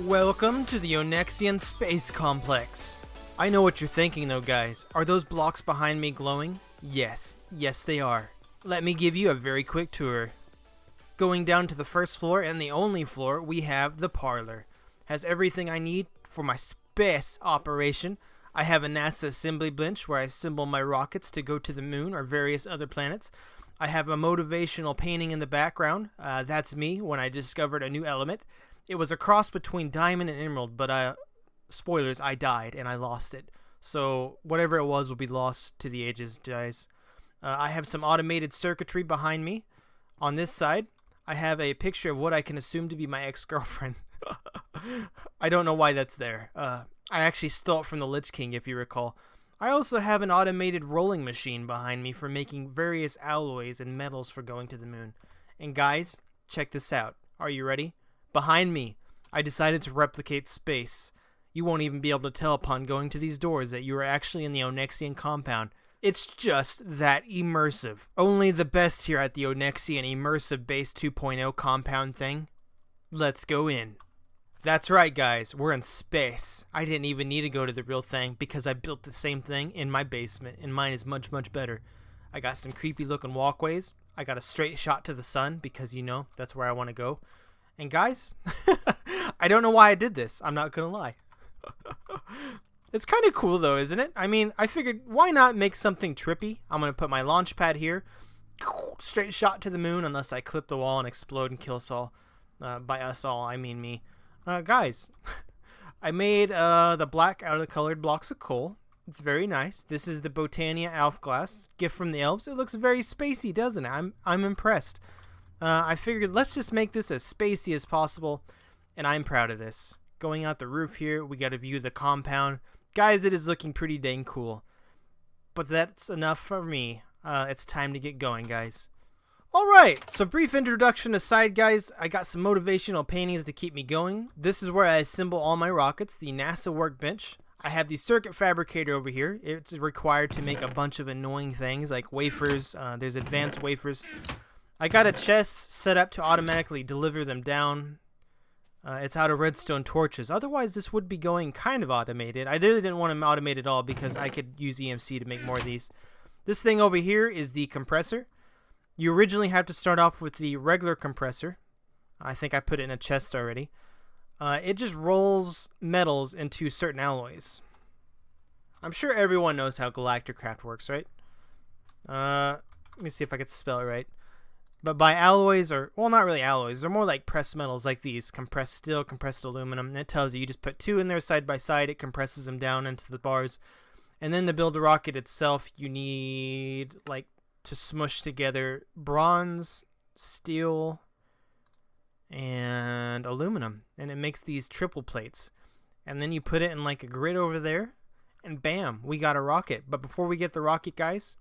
Welcome to the Onxian Space Complex. I know what you're thinking though, guys. Are those blocks behind me glowing? Yes they are. Let me give you a very quick tour. Going down to the first floor and the only floor, we have the parlor. Has everything I need for my space operation. I have a NASA assembly bench where I assemble my rockets to go to the moon or various other planets. I have a motivational painting in the background. That's me when I discovered a new element. It was a cross between diamond and emerald, but spoilers, I died and I lost it. So whatever it was will be lost to the ages, guys. I have some automated circuitry behind me. On this side, I have a picture of what I can assume to be my ex-girlfriend. I don't know why that's there. I actually stole it from the Lich King, if you recall. I also have an automated rolling machine behind me for making various alloys and metals for going to the moon. And guys, check this out. Are you ready? Behind me, I decided to replicate space. You won't even be able to tell upon going to these doors that you are actually in the Onxian compound. It's just that immersive. Only the best here at the Onxian Immersive Base 2.0 compound thing. Let's go in. That's right, guys, we're in space. I didn't even need to go to the real thing because I built the same thing in my basement, and mine is much better. I got some creepy looking walkways. I got a straight shot to the sun because, you know, that's where I want to go. And guys, I don't know why I did this. I'm not gonna lie. It's kind of cool though, isn't it? I mean, I figured why not make something trippy? I'm gonna put my launch pad here. Straight shot to the moon unless I clip the wall and explode and kill us all. By us all, I mean me. Guys, I made the black out of the colored blocks of coal. It's very nice. This is the Botania Alf glass, gift from the elves. It looks very spacey, doesn't it? I'm impressed. I figured let's just make this as spacey as possible, and I'm proud of this. Going out the roof here, we got a view of the compound. Guys, it is looking pretty dang cool. But that's enough for me. It's time to get going, guys. Alright, so brief introduction aside, guys, I got some motivational paintings to keep me going. This is where I assemble all my rockets, the NASA workbench. I have the circuit fabricator over here. It's required to make a bunch of annoying things like wafers. There's advanced wafers. I got a chest set up to automatically deliver them down. It's out of redstone torches. Otherwise, this would be going kind of automated. I really didn't want them automated at all because I could use EMC to make more of these. This thing over here is the compressor. You originally have to start off with the regular compressor. I think I put it in a chest already. It just rolls metals into certain alloys. I'm sure everyone knows how Galacticraft works, right? Let me see if I can spell it right. But by alloys, or, well, not really alloys. They're more like pressed metals like these. Compressed steel, compressed aluminum. And it tells you, you just put two in there side by side. It compresses them down into the bars. And then to build the rocket itself, you need, like, to smush together bronze, steel, and aluminum. And it makes these triple plates. And then you put it in, like, a grid over there. And bam, we got a rocket. But before we get the rocket, guys,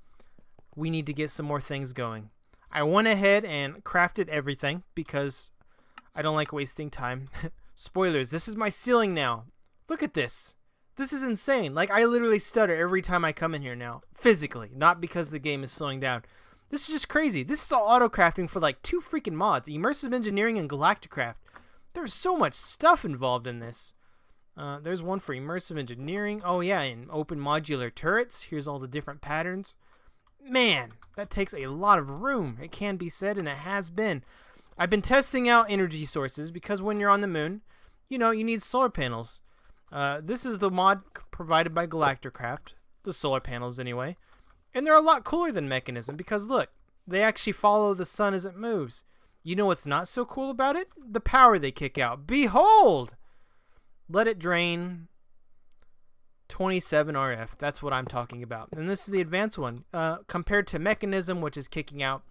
we need to get some more things going. I went ahead and crafted everything because I don't like wasting time. Spoilers, this is my ceiling now. Look at this. This is insane. Like, I literally stutter every time I come in here now. Physically, not because the game is slowing down. This is just crazy. This is all auto-crafting for like 2 freaking mods. Immersive Engineering and Galacticraft. There's so much stuff involved in this. There's one for Immersive Engineering. Oh yeah, and open modular turrets. Here's all the different patterns. Man, that takes a lot of room. It can be said, and it has been. I've been testing out energy sources because when you're on the moon, you know, you need solar panels. This is the mod provided by Galacticraft, the solar panels anyway. And they're a lot cooler than Mechanism because look, they actually follow the sun as it moves. You know what's not so cool about it? The power they kick out. Behold! Let it drain 27 RF. That's what I'm talking about. And this is the advanced one. Compared to Mechanism, which is kicking out,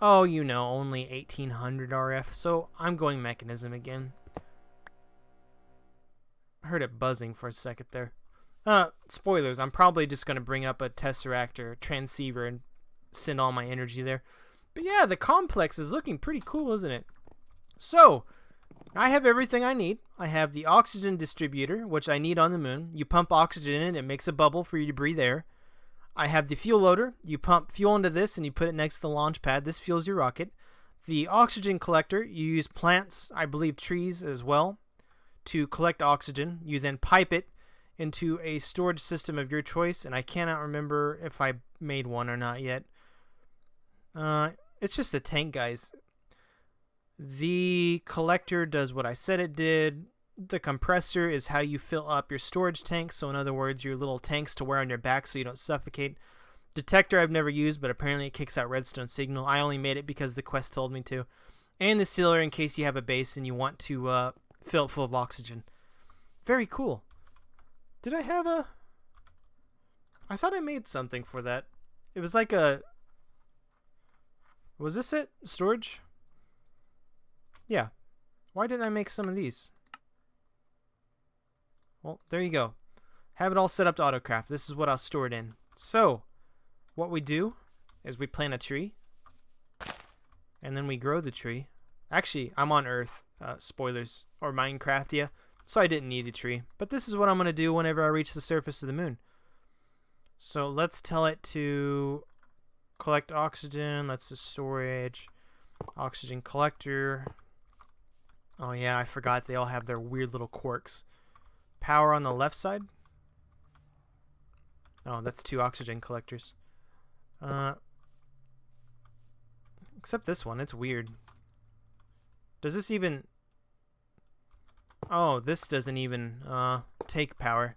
oh, you know, only 1800 RF. So I'm going Mechanism again. I heard it buzzing for a second there. Spoilers. I'm probably just going to bring up a Tesseract or transceiver and send all my energy there. But yeah, the complex is looking pretty cool, isn't it? So, I have everything I need. I have the oxygen distributor, which I need on the moon. You pump oxygen in, it makes a bubble for you to breathe air. I have the fuel loader. You pump fuel into this and you put it next to the launch pad. This fuels your rocket. The oxygen collector, you use plants, I believe trees as well, to collect oxygen. You then pipe it into a storage system of your choice, and I cannot remember if I made one or not yet. It's just a tank, guys. The collector does what I said it did. The compressor is how you fill up your storage tank, so in other words, your little tanks to wear on your back so you don't suffocate. Detector I've never used, but apparently it kicks out redstone signal. I only made it because the quest told me to. And the sealer in case you have a base and you want to fill it full of oxygen. Very cool. Did I have a... I thought I made something for that. It was like a... Was this it? Storage? Yeah. Why didn't I make some of these? Well, there you go. Have it all set up to autocraft. This is what I'll store it in. So, what we do is we plant a tree. And then we grow the tree. Actually, I'm on Earth. Spoilers. Or Minecraft, yeah. So I didn't need a tree. But this is what I'm going to do whenever I reach the surface of the moon. So let's tell it to collect oxygen. That's the storage. Oxygen collector. Oh yeah, I forgot they all have their weird little quirks. Power on the left side. Oh, that's 2 oxygen collectors. Except this one, it's weird. Does this even... Oh, this doesn't even take power.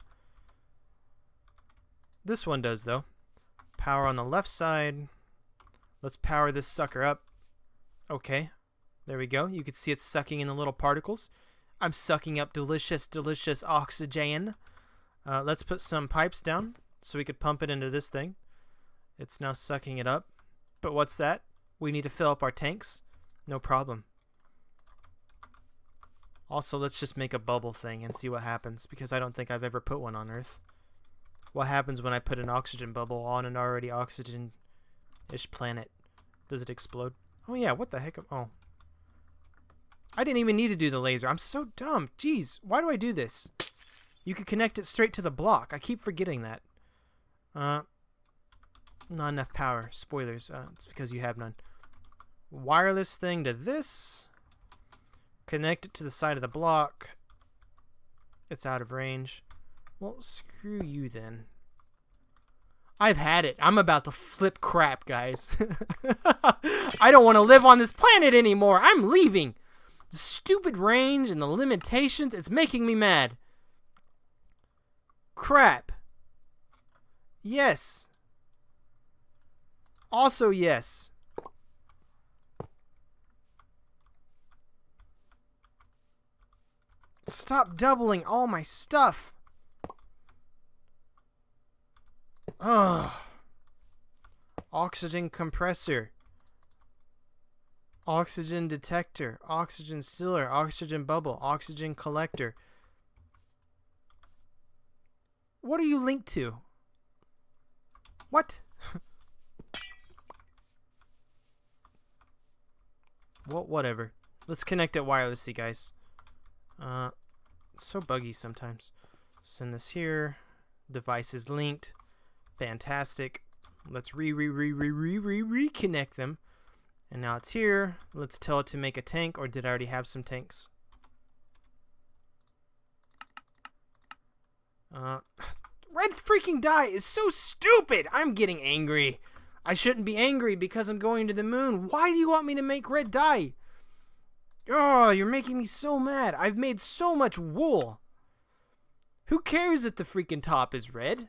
This one does, though. Power on the left side. Let's power this sucker up. Okay. There we go. You can see it's sucking in the little particles. I'm sucking up delicious, delicious oxygen. Let's put some pipes down so we could pump it into this thing. It's now sucking it up. But what's that? We need to fill up our tanks. No problem. Also, let's just make a bubble thing and see what happens, because I don't think I've ever put one on Earth. What happens when I put an oxygen bubble on an already oxygen-ish planet? Does it explode? Oh yeah, what the heck? Oh. I didn't even need to do the laser. I'm so dumb. Jeez, why do I do this? You could connect it straight to the block. I keep forgetting that. Not enough power. Spoilers. It's because you have none. Wireless thing to this. Connect it to the side of the block. It's out of range. Well, screw you then. I've had it. I'm about to flip crap, guys. I don't want to live on this planet anymore. I'm leaving. The stupid range and the limitations, it's making me mad. Crap. Yes. Also yes. Stop doubling all my stuff. Ugh. Oxygen compressor. Oxygen detector. Oxygen sealer. Oxygen bubble. Oxygen collector. What are you linked to? What? Well, whatever. Let's connect it wirelessly, guys. It's so buggy sometimes. Send this here. Device is linked. Fantastic. Let's reconnect them. And now it's here. Let's tell it to make a tank, or did I already have some tanks? Red freaking dye is so stupid! I'm getting angry. I shouldn't be angry because I'm going to the moon. Why do you want me to make red dye? Oh, you're making me so mad. I've made so much wool. Who cares if the freaking top is red?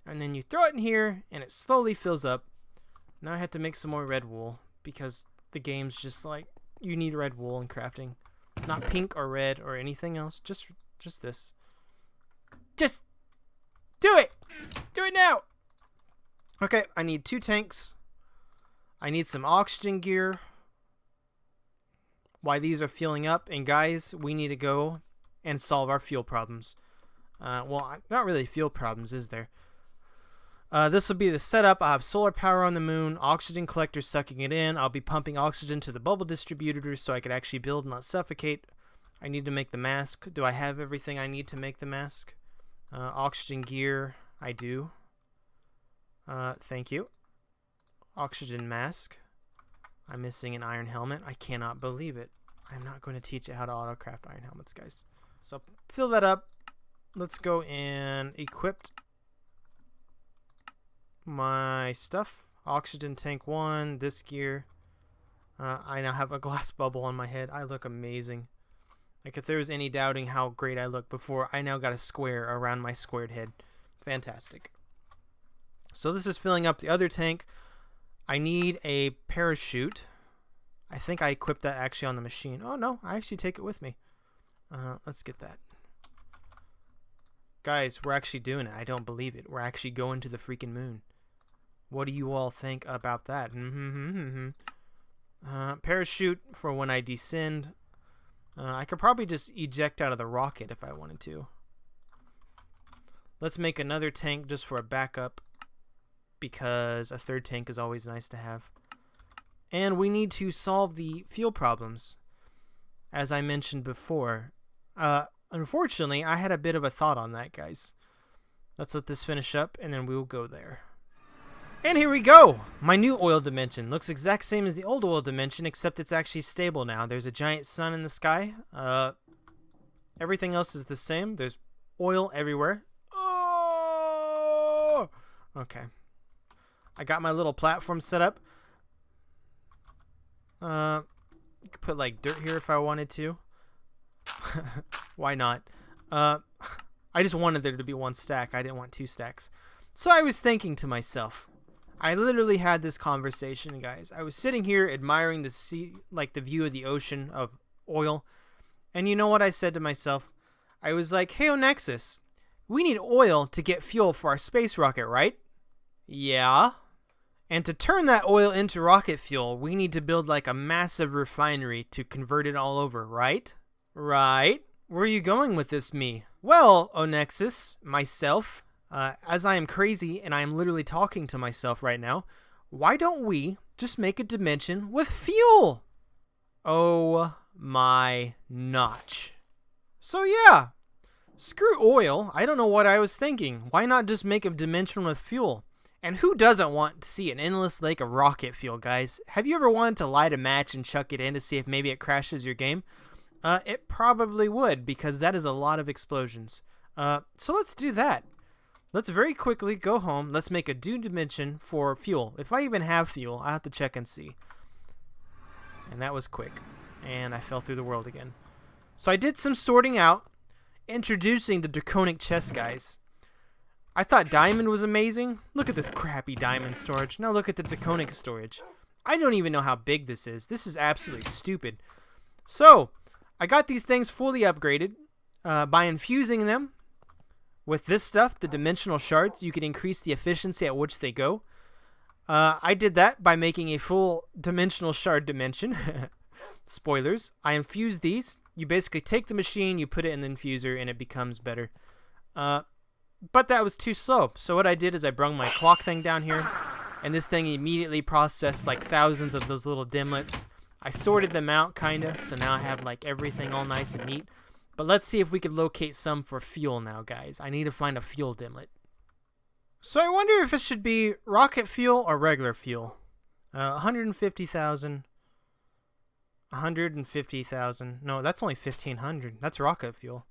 And then you throw it in here, and it slowly fills up. Now I have to make some more red wool, because the game's just like, you need red wool in crafting. Not pink or red or anything else. Just this. Just do it! Do it now! Okay, I need 2 tanks. I need some oxygen gear. While these are fueling up, and guys, we need to go and solve our fuel problems. Well, not really fuel problems, is there? This will be the setup. I'll have solar power on the moon, oxygen collector sucking it in. I'll be pumping oxygen to the bubble distributor so I could actually build and not suffocate. I need to make the mask. Do I have everything I need to make the mask? Oxygen gear, I do. Thank you. Oxygen mask. I'm missing an iron helmet. I cannot believe it. I'm not going to teach it how to autocraft iron helmets, guys. So fill that up. Let's go and equip my stuff. Oxygen tank 1, this gear. I now have a glass bubble on my head. I look amazing. Like, if there was any doubting how great I looked before, I now got a square around my squared head. Fantastic. So this is filling up the other tank. I need a parachute. I think I equipped that actually on the machine. Oh, no. I actually take it with me. Let's get that. Guys, we're actually doing it. I don't believe it. We're actually going to the freaking moon. What do you all think about that? Parachute for when I descend. I could probably just eject out of the rocket if I wanted to. Let's make another tank just for a backup, because a third tank is always nice to have. And we need to solve the fuel problems, as I mentioned before. Unfortunately, I had a bit of a thought on that, guys. Let's let this finish up, and then we will go there. And here we go! My new oil dimension. Looks exact same as the old oil dimension, except it's actually stable now. There's a giant sun in the sky. Everything else is the same. There's oil everywhere. Oh! Okay. I got my little platform set up. You could put like dirt here if I wanted to. Why not? I just wanted there to be one stack. I didn't want 2 stacks. So I was thinking to myself, I literally had this conversation, guys. I was sitting here admiring the sea, like the view of the ocean of oil. And you know what I said to myself? I was like, hey, Onxius, we need oil to get fuel for our space rocket, right? Yeah. And to turn that oil into rocket fuel, we need to build like a massive refinery to convert it all over, right? Right. Where are you going with this, me? Well, Onxius, myself, as I am crazy and I am literally talking to myself right now, why don't we just make a dimension with fuel? Oh my notch. So yeah, screw oil. I don't know what I was thinking. Why not just make a dimension with fuel? And who doesn't want to see an endless lake of rocket fuel, guys? Have you ever wanted to light a match and chuck it in to see if maybe it crashes your game? It probably would, because that is a lot of explosions. So let's do that. Let's very quickly go home. Let's make a new dimension for fuel. If I even have fuel, I have to check and see. And that was quick. And I fell through the world again. So I did some sorting out, introducing the draconic chest, guys. I thought diamond was amazing. Look at this crappy diamond storage. Now look at the draconic storage. I don't even know how big this is. This is absolutely stupid. So I got these things fully upgraded by infusing them with this stuff, the dimensional shards. You can increase the efficiency at which they go. I did that by making a full dimensional shard dimension. Spoilers. I infused these. You basically take the machine, you put it in the infuser, and it becomes better. But that was too slow. So what I did is I brung my clock thing down here, and this thing immediately processed like thousands of those little dimlets. I sorted them out, kinda, so now I have like everything all nice and neat. But let's see if we could locate some for fuel now, guys. I need to find a fuel dimlet. So I wonder if it should be rocket fuel or regular fuel. 150,000. 150,000. No, that's only 1,500. That's rocket fuel.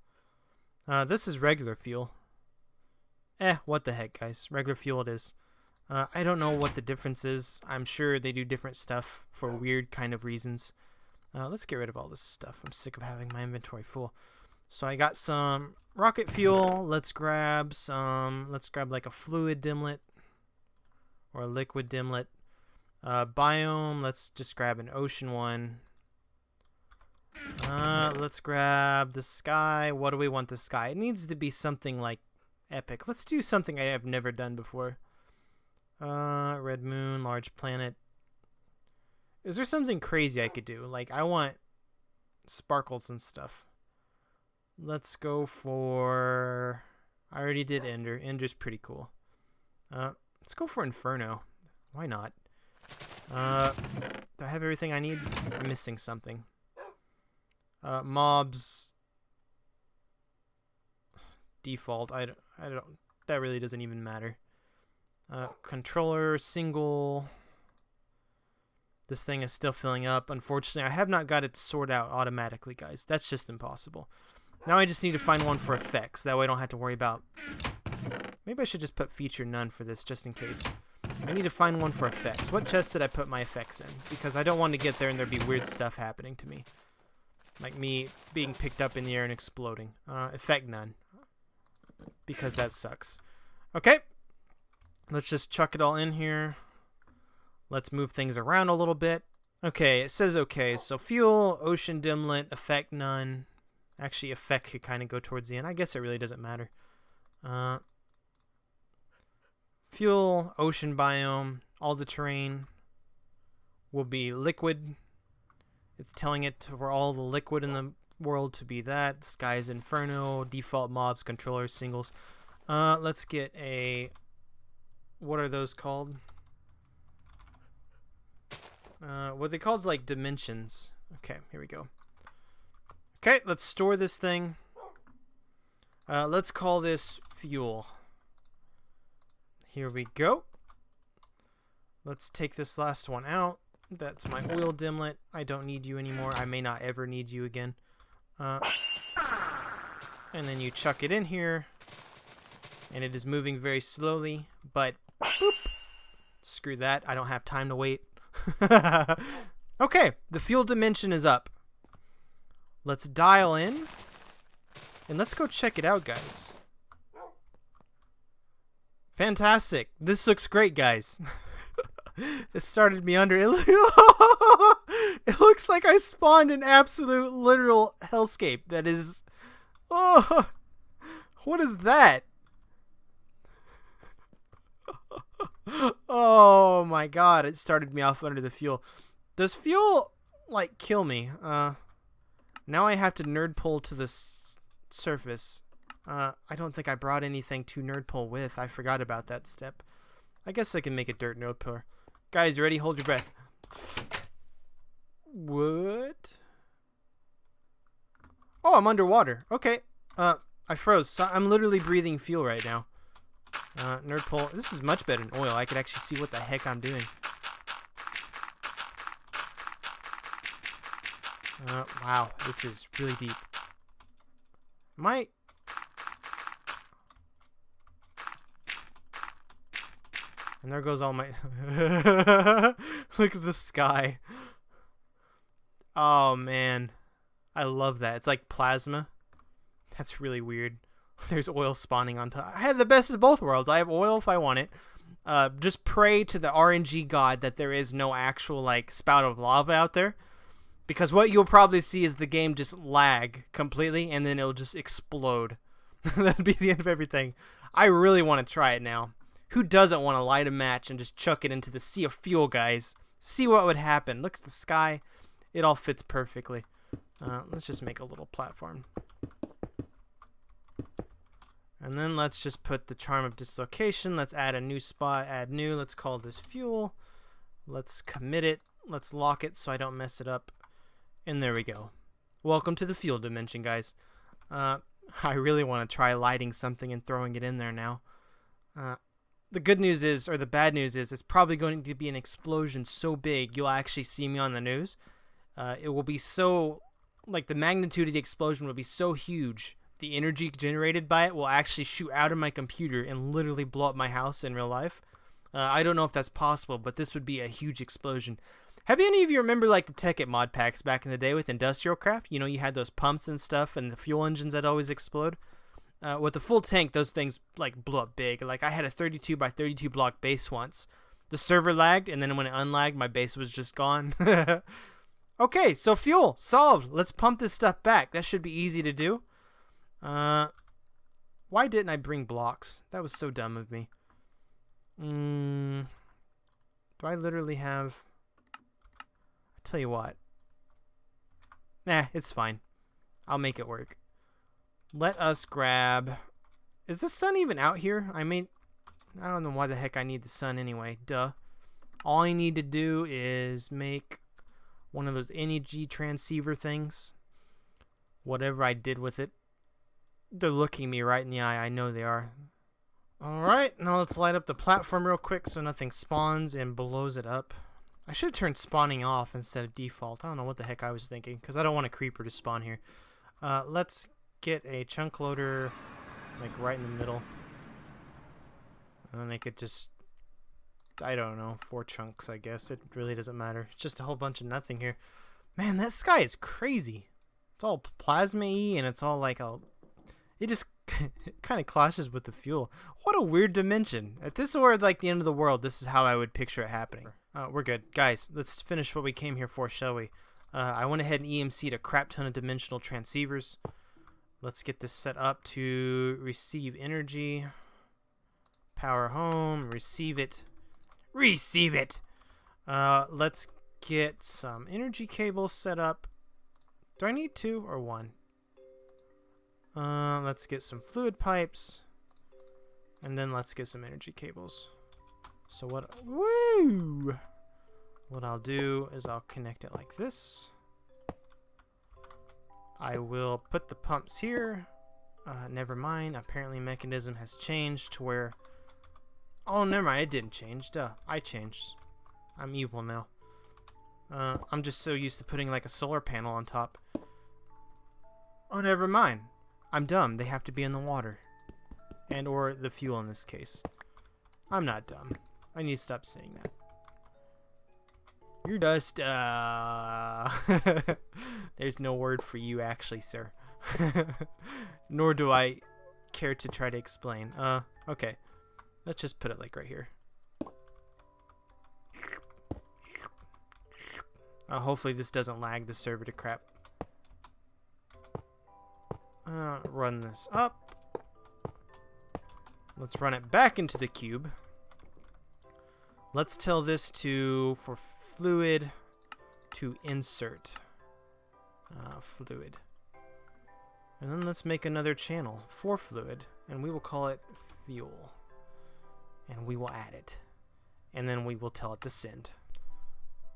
This is regular fuel. What the heck, guys. Regular fuel it is. I don't know what the difference is. I'm sure they do different stuff for weird kind of reasons. Let's get rid of all this stuff. I'm sick of having my inventory full. So I got some rocket fuel. Let's grab like a fluid dimlet or a liquid dimlet. Biome, let's just grab an ocean one. Let's grab the sky. What do we want the sky? It needs to be something like epic. Let's do something I have never done before. Red moon, large planet. Is there something crazy I could do? Like, I want sparkles and stuff. Let's go for... I already did Ender. Ender's pretty cool. Let's go for Inferno. Why not? Do I have everything I need? I'm missing something. Mobs. Default. I don't... That really doesn't even matter. Controller, single. This thing is still filling up. Unfortunately, I have not got it sorted out automatically, guys. That's just impossible. Now I just need to find one for effects. That way I don't have to worry about... Maybe I should just put feature none for this, just in case. I need to find one for effects. What chest did I put my effects in? Because I don't want to get there and there'd be weird stuff happening to me. Like me being picked up in the air and exploding. Effect none. Because that sucks. Okay. Let's just chuck it all in here. Let's move things around a little bit. Okay, it says okay. So fuel, ocean dimlet, effect none. Actually, effect could kind of go towards the end. I guess it really doesn't matter. Fuel, ocean biome, all the terrain will be liquid. It's telling it for all the liquid in the world to be that. Sky's Inferno, default mobs, controllers, singles. Let's get a... What are those called? What they called, like, dimensions. Okay, here we go. Okay, let's store this thing. Let's call this fuel. Here we go. Let's take this last one out. That's my oil dimlet. I don't need you anymore. I may not ever need you again. And then you chuck it in here. And it is moving very slowly, but boop. Screw that. I don't have time to wait. Okay, the fuel dimension is up. Let's dial in. And let's go check it out, guys. Fantastic. This looks great, guys. It started me under. It looks like I spawned an absolute literal hellscape. That is... Oh, what is that? Oh my god, it started me off under the fuel. Does fuel, like, kill me? Now I have to nerd pull to the surface. I don't think I brought anything to nerd pull with. I forgot about that step. I guess I can make a dirt nerd puller. Guys, you ready? Hold your breath. What? Oh, I'm underwater. Okay. I froze. So I'm literally breathing fuel right now. Nerd pull. This is much better than oil. I could actually see what the heck I'm doing. Wow. This is really deep. And there goes all my... Look at the sky. Oh, man. I love that. It's like plasma. That's really weird. There's oil spawning on top. I have the best of both worlds. I have oil if I want it. Just pray to the RNG god that there is no actual, like, spout of lava out there. Because what you'll probably see is the game just lag completely, and then it'll just explode. That'd be the end of everything. I really want to try it now. Who doesn't want to light a match and just chuck it into the sea of fuel, guys? See what would happen. Look at the sky. It all fits perfectly. Let's just make a little platform. And then let's just put the charm of dislocation. Let's add a new spot. Add new. Let's call this fuel. Let's commit it. Let's lock it so I don't mess it up. And there we go. Welcome to the fuel dimension, guys. I really want to try lighting something and throwing it in there now. The good news is, or the bad news is, it's probably going to be an explosion so big you'll actually see me on the news. It will be so, like, the magnitude of the explosion will be so huge, the energy generated by it will actually shoot out of my computer and literally blow up my house in real life. I don't know if that's possible, but this would be a huge explosion. Have any of you remember, like, the Tekkit mod packs back in the day with Industrial Craft? You know, you had those pumps and stuff and the fuel engines that always explode. With the full tank, those things, like, blew up big. Like, I had a 32 by 32 block base once. The server lagged, and then when it unlagged, my base was just gone. Okay, so fuel, solved. Let's pump this stuff back. That should be easy to do. Why didn't I bring blocks? That was so dumb of me. Do I literally have... I'll tell you what. Nah, it's fine. I'll make it work. Let us grab... Is the sun even out here? I don't know why the heck I need the sun anyway. Duh. All I need to do is make one of those energy transceiver things. Whatever I did with it. They're looking me right in the eye. I know they are. Alright, now let's light up the platform real quick so nothing spawns and blows it up. I should have turned spawning off instead of default. I don't know what the heck I was thinking, because I don't want a creeper to spawn here. Let's get a chunk loader like right in the middle. And then I could just, I don't know, 4 chunks, I guess. It really doesn't matter. It's just a whole bunch of nothing here. Man, that sky is crazy. It's all plasma-y, and it's all like it just it kind of clashes with the fuel. What a weird dimension. If this were like the end of the world, this is how I would picture it happening. We're good. Guys, let's finish what we came here for, shall we? I went ahead and EMC'd a crap ton of dimensional transceivers. Let's get this set up to receive energy. Power home. Receive it. Receive it! Let's get some energy cables set up. Do I need 2 or 1? Let's get some fluid pipes. And then let's get some energy cables. So what I'll do is I'll connect it like this. I will put the pumps here. Never mind. Apparently mechanism has changed to where... Oh, never mind. It didn't change. Duh. I changed. I'm evil now. I'm just so used to putting like a solar panel on top. Oh, never mind. I'm dumb. They have to be in the water. And or the fuel in this case. I'm not dumb. I need to stop saying that. You're just, There's no word for you actually, sir. Nor do I care to try to explain. Okay. Let's just put it like right here. Hopefully this doesn't lag the server to crap. Run this up. Let's run it back into the cube. Let's tell this for fluid to insert fluid. And then let's make another channel for fluid, and we will call it fuel. And we will add it. And then we will tell it to send.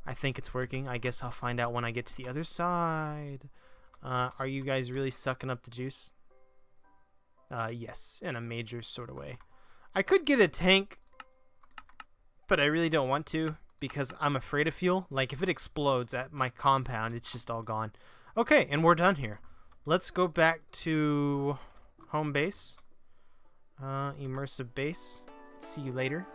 I think it's working. I guess I'll find out when I get to the other side. Are you guys really sucking up the juice? Yes, in a major sort of way. I could get a tank, but I really don't want to because I'm afraid of fuel. Like, if it explodes at my compound, it's just all gone. Okay, and we're done here. Let's go back to home base. Immersive base. See you later.